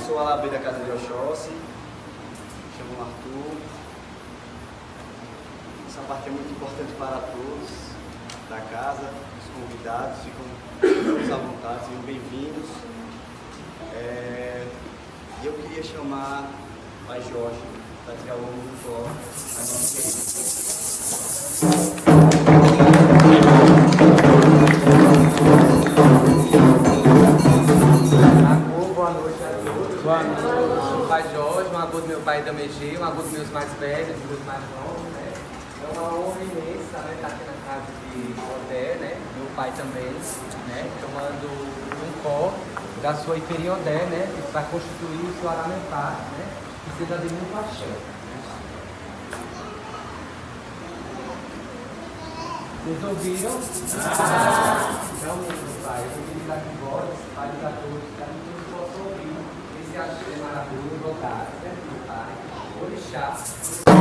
sou o Alabê da Casa de Oxóssi, chamo Arthur. Essa parte é muito importante para todos da casa, os convidados, ficam todos à vontade, sejam bem-vindos. Eu queria chamar o Pai Jorge para tirar o ombro do colo a nossa querida. Boa noite a todos. Boa noite. Sou o Pai Jorge, um avô do meu pai da MG, um avô dos meus mais velhos, dos meus mais novos, né? É uma honra imensa, né, estar aqui na casa de Odé, né? Meu pai também, né? Tomando um pó da sua Iperiodé, né? Para constituir o seu Aramentá, né? Que seja de muito axé. Vocês ouviram? Então, meu pai, eu vou dar de voz, pai de todos, para que todos possam ouvir esse axé maravilhoso, voltar, certo, meu pai? Orixá.